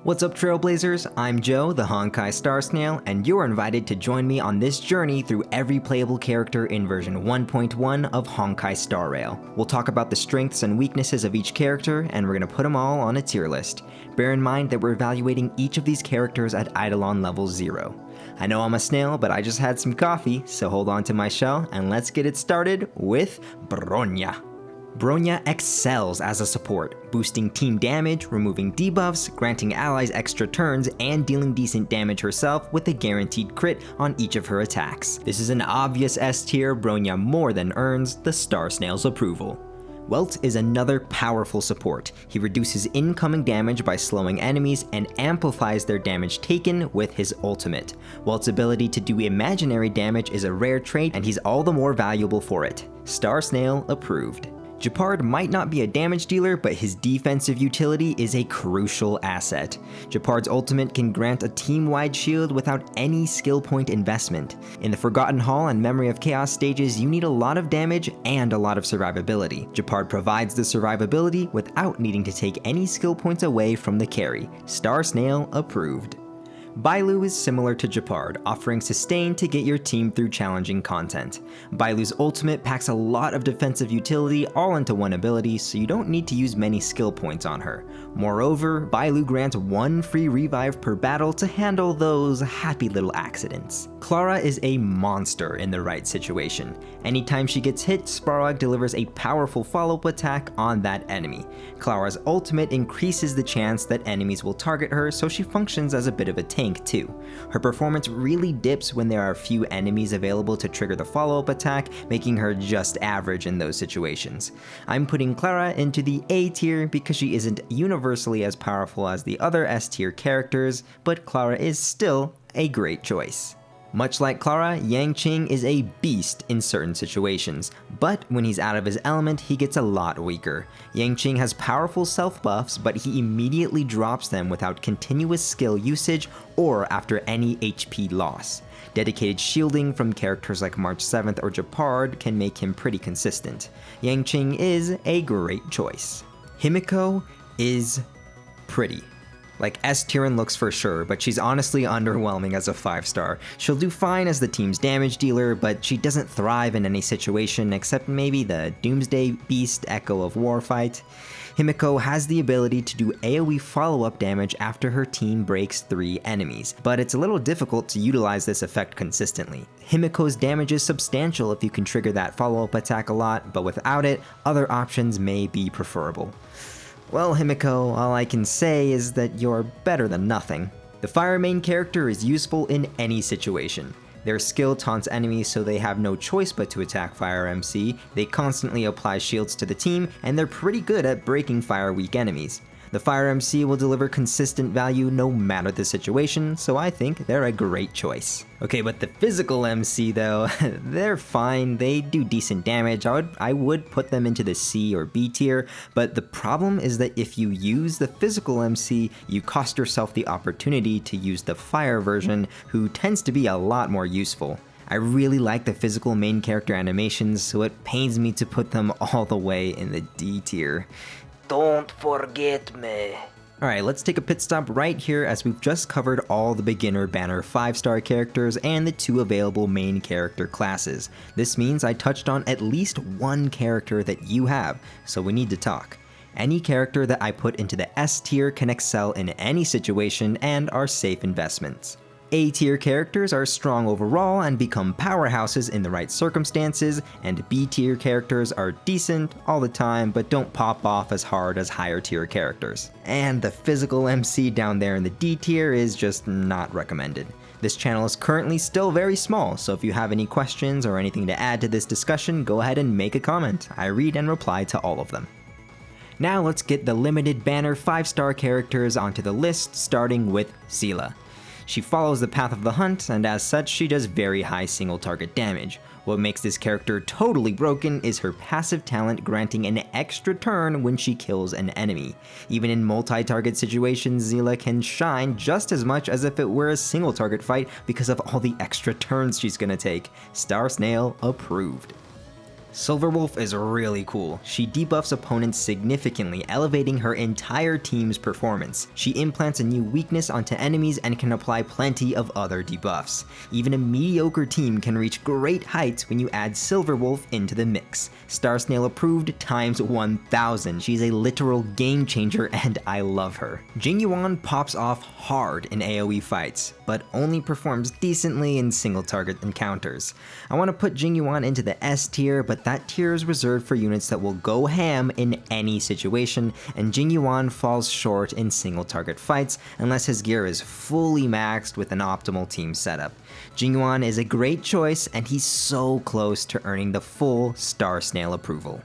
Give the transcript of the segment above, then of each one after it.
What's up, Trailblazers? I'm Joe, the Honkai Star Snail, and you're invited to join me on this journey through every playable character in version 1.1 of Honkai Star Rail. We'll talk about the strengths and weaknesses of each character, and we're gonna put them all on a tier list. Bear in mind that we're evaluating each of these characters at Eidolon level 0. I know I'm a snail, but I just had some coffee, so hold on to my shell, and let's get it started with Bronya. Bronya excels as a support, boosting team damage, removing debuffs, granting allies extra turns, and dealing decent damage herself with a guaranteed crit on each of her attacks. This is an obvious S tier. Bronya more than earns the Star Snail's approval. Welt is another powerful support. He reduces incoming damage by slowing enemies and amplifies their damage taken with his ultimate. Welt's ability to do imaginary damage is a rare trait, and he's all the more valuable for it. Star Snail approved. Gepard might not be a damage dealer, but his defensive utility is a crucial asset. Gepard's ultimate can grant a team-wide shield without any skill point investment. In the Forgotten Hall and Memory of Chaos stages, you need a lot of damage and a lot of survivability. Gepard provides the survivability without needing to take any skill points away from the carry. Star Snail approved. Bailu is similar to Gepard, offering sustain to get your team through challenging content. Bailu's ultimate packs a lot of defensive utility all into one ability, so you don't need to use many skill points on her. Moreover, Bailu grants 1 free revive per battle to handle those happy little accidents. Clara is a monster in the right situation. Anytime she gets hit, Sparrog delivers a powerful follow-up attack on that enemy. Clara's ultimate increases the chance that enemies will target her, so she functions as a bit of a tank too. Her performance really dips when there are few enemies available to trigger the follow-up attack, making her just average in those situations. I'm putting Clara into the A tier because she isn't universally as powerful as the other S tier characters, but Clara is still a great choice. Much like Clara, Yanqing is a beast in certain situations, but when he's out of his element, he gets a lot weaker. Yanqing has powerful self buffs, but he immediately drops them without continuous skill usage or after any HP loss. Dedicated shielding from characters like March 7th or Gepard can make him pretty consistent. Yanqing is a great choice. Himiko is pretty. Like S tier in looks for sure, but she's honestly underwhelming as a 5-star. She'll do fine as the team's damage dealer, but she doesn't thrive in any situation except maybe the Doomsday Beast Echo of War fight. Himiko has the ability to do AoE follow-up damage after her team breaks 3 enemies, but it's a little difficult to utilize this effect consistently. Himiko's damage is substantial if you can trigger that follow-up attack a lot, but without it, other options may be preferable. Well, Himiko, all I can say is that you're better than nothing. The Fire main character is useful in any situation. Their skill taunts enemies so they have no choice but to attack Fire MC, they constantly apply shields to the team, and they're pretty good at breaking fire weak enemies. The Fire MC will deliver consistent value no matter the situation, so I think they're a great choice. Okay, but the Physical MC though, they're fine, they do decent damage. I would put them into the C or B tier, but the problem is that if you use the Physical MC, you cost yourself the opportunity to use the Fire version, who tends to be a lot more useful. I really like the Physical main character animations, so it pains me to put them all the way in the D tier. Don't forget me. Alright, let's take a pit stop right here as we've just covered all the beginner banner 5-star characters and the 2 available main character classes. This means I touched on at least one character that you have, so we need to talk. Any character that I put into the S tier can excel in any situation and are safe investments. A tier characters are strong overall and become powerhouses in the right circumstances, and B tier characters are decent all the time but don't pop off as hard as higher tier characters. And the Physical MC down there in the D tier is just not recommended. This channel is currently still very small, so if you have any questions or anything to add to this discussion, go ahead and make a comment. I read and reply to all of them. Now let's get the limited banner 5-star characters onto the list, starting with Seele. She follows the path of the hunt, and as such she does very high single target damage. What makes this character totally broken is her passive talent granting an extra turn when she kills an enemy. Even in multi-target situations, Seele can shine just as much as if it were a single target fight because of all the extra turns she's gonna take. Star Snail approved. Silverwolf is really cool. She debuffs opponents significantly, elevating her entire team's performance. She implants a new weakness onto enemies and can apply plenty of other debuffs. Even a mediocre team can reach great heights when you add Silverwolf into the mix. Star Snail approved times 1000. She's a literal game changer and I love her. Jing Yuan pops off hard in AoE fights, but only performs decently in single target encounters. I want to put Jing Yuan into the S tier, but that tier is reserved for units that will go ham in any situation, and Jing Yuan falls short in single target fights unless his gear is fully maxed with an optimal team setup. Jing Yuan is a great choice, and he's so close to earning the full Star Snail approval.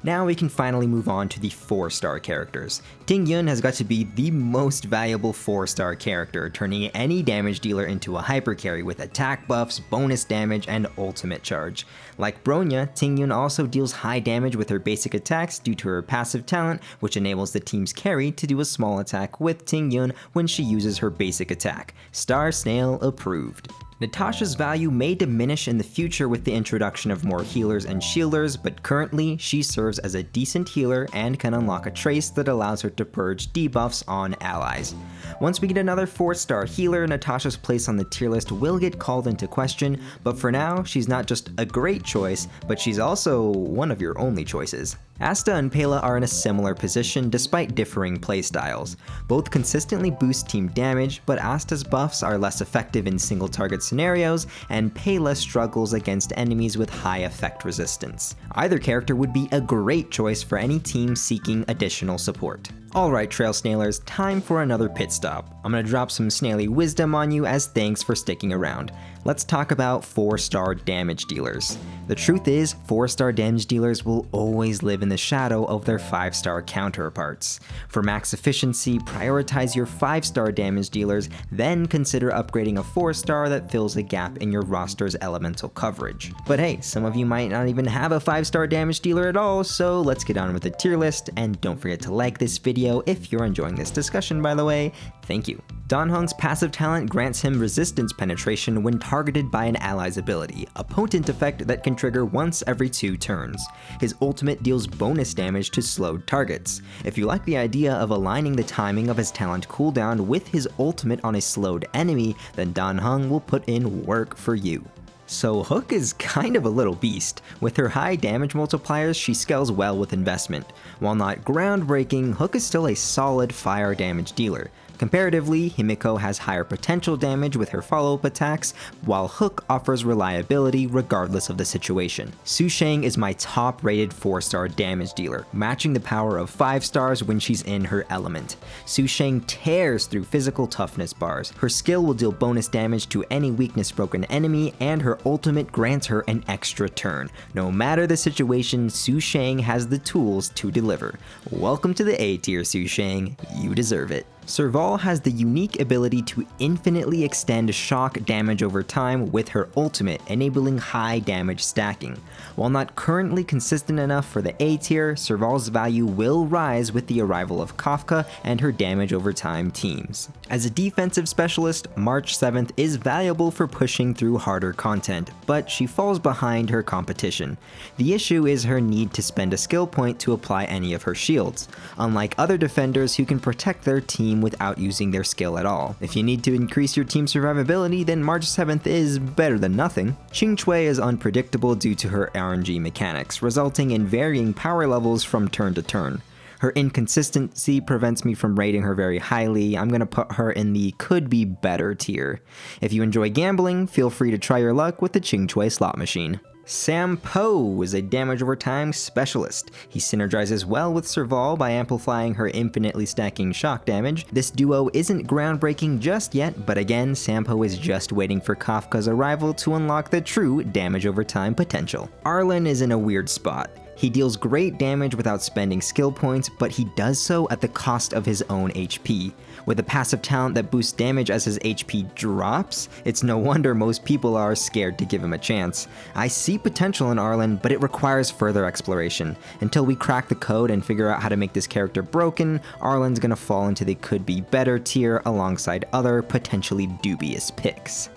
Now we can finally move on to the 4-star characters. Ting Yun has got to be the most valuable 4-star character, turning any damage dealer into a hyper carry with attack buffs, bonus damage, and ultimate charge. Like Bronya, Ting Yun also deals high damage with her basic attacks due to her passive talent, which enables the team's carry to do a small attack with Ting Yun when she uses her basic attack. Star Snail approved. Natasha's value may diminish in the future with the introduction of more healers and shielders, but currently she serves as a decent healer and can unlock a trace that allows her to purge debuffs on allies. Once we get another 4-star healer, Natasha's place on the tier list will get called into question, but for now, she's not just a great choice, but she's also one of your only choices. Asta and Pela are in a similar position despite differing playstyles. Both consistently boost team damage, but Asta's buffs are less effective in single target scenarios, and Pela struggles against enemies with high effect resistance. Either character would be a great choice for any team seeking additional support. Alright Trail Snailers, time for another pit stop. I'm gonna drop some snaily wisdom on you as thanks for sticking around. Let's talk about 4-star damage dealers. The truth is, 4-star damage dealers will always live in the shadow of their 5-star counterparts. For max efficiency, prioritize your 5-star damage dealers, then consider upgrading a 4-star that fills a gap in your roster's elemental coverage. But hey, some of you might not even have a 5-star damage dealer at all, so let's get on with the tier list, and don't forget to like this video if you're enjoying this discussion, by the way. Thank you. Dan Heng's passive talent grants him resistance penetration when targeted by an ally's ability, a potent effect that can trigger once every 2 turns. His ultimate deals bonus damage to slowed targets. If you like the idea of aligning the timing of his talent cooldown with his ultimate on a slowed enemy, then Dan Heng will put in work for you. So Hook is kind of a little beast. With her high damage multipliers, she scales well with investment. While not groundbreaking, Hook is still a solid fire damage dealer. Comparatively, Himiko has higher potential damage with her follow-up attacks, while Hook offers reliability regardless of the situation. Su Sheng is my top-rated 4-star damage dealer, matching the power of 5 stars when she's in her element. Su Sheng tears through physical toughness bars. Her skill will deal bonus damage to any weakness-broken enemy, and her ultimate grants her an extra turn. No matter the situation, Su Sheng has the tools to deliver. Welcome to the A tier, Su Sheng. You deserve it. Serval has the unique ability to infinitely extend shock damage over time with her ultimate, enabling high damage stacking. While not currently consistent enough for the A tier, Serval's value will rise with the arrival of Kafka and her damage over time teams. As a defensive specialist, March 7th is valuable for pushing through harder content, but she falls behind her competition. The issue is her need to spend a skill point to apply any of her shields, unlike other defenders who can protect their team without using their skill at all. If you need to increase your team's survivability, then March 7th is better than nothing. Qing Chui is unpredictable due to her RNG mechanics, resulting in varying power levels from turn to turn. Her inconsistency prevents me from rating her very highly. I'm gonna put her in the could be better tier. If you enjoy gambling, feel free to try your luck with the Qing Chui slot machine. Sam Po is a damage over time specialist. He synergizes well with Serval by amplifying her infinitely stacking shock damage. This duo isn't groundbreaking just yet, but again, Sam Po is just waiting for Kafka's arrival to unlock the true damage over time potential. Arlen is in a weird spot. He deals great damage without spending skill points, but he does so at the cost of his own HP. With a passive talent that boosts damage as his HP drops, it's no wonder most people are scared to give him a chance. I see potential in Arlen, but it requires further exploration. Until we crack the code and figure out how to make this character broken, Arlen's gonna fall into the could be better tier alongside other potentially dubious picks.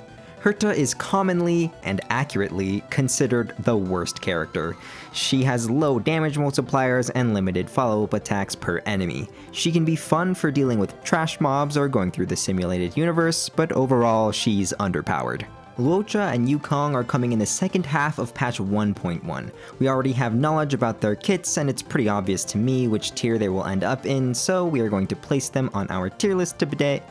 Herta is commonly and accurately considered the worst character. She has low damage multipliers and limited follow-up attacks per enemy. She can be fun for dealing with trash mobs or going through the simulated universe, but overall she's underpowered. Luocha and Yukong are coming in the second half of patch 1.1. We already have knowledge about their kits, and it's pretty obvious to me which tier they will end up in, so we are going to place them on our tier list today.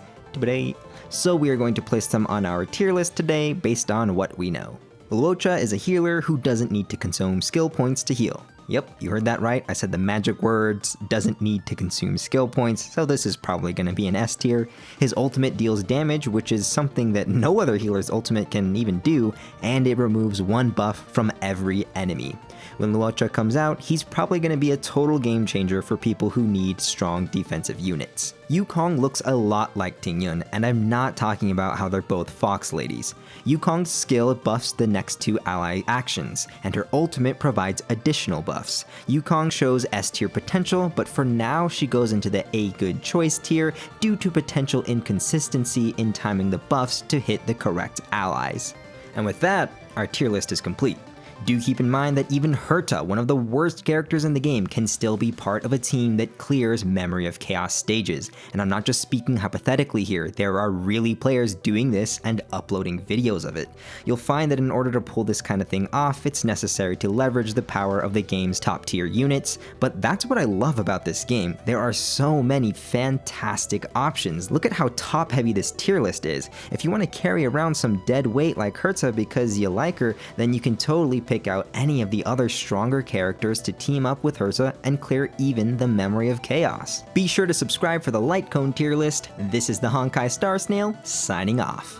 Based on what we know. Luocha is a healer who doesn't need to consume skill points to heal. Yep, you heard that right, I said the magic words, doesn't need to consume skill points, so this is probably going to be an S tier. His ultimate deals damage, which is something that no other healer's ultimate can even do, and it removes one buff from every enemy. When Luocha comes out, he's probably going to be a total game changer for people who need strong defensive units. Yukong looks a lot like Tingyun, and I'm not talking about how they're both fox ladies. Yukong's skill buffs the next two ally actions, and her ultimate provides additional buffs. Yukong shows S tier potential, but for now she goes into the A good choice tier due to potential inconsistency in timing the buffs to hit the correct allies. And with that, our tier list is complete. Do keep in mind that even Herta, one of the worst characters in the game, can still be part of a team that clears Memory of Chaos stages. And I'm not just speaking hypothetically here, there are really players doing this and uploading videos of it. You'll find that in order to pull this kind of thing off, it's necessary to leverage the power of the game's top tier units, but that's what I love about this game. There are so many fantastic options. Look at how top heavy this tier list is. If you want to carry around some dead weight like Herta because you like her, then you can totally pick out any of the other stronger characters to team up with Herta and clear even the Memory of Chaos. Be sure to subscribe for the Light Cone tier list. This is the Honkai Star Snail, signing off.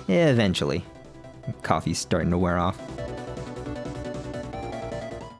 Eventually. Coffee's starting to wear off.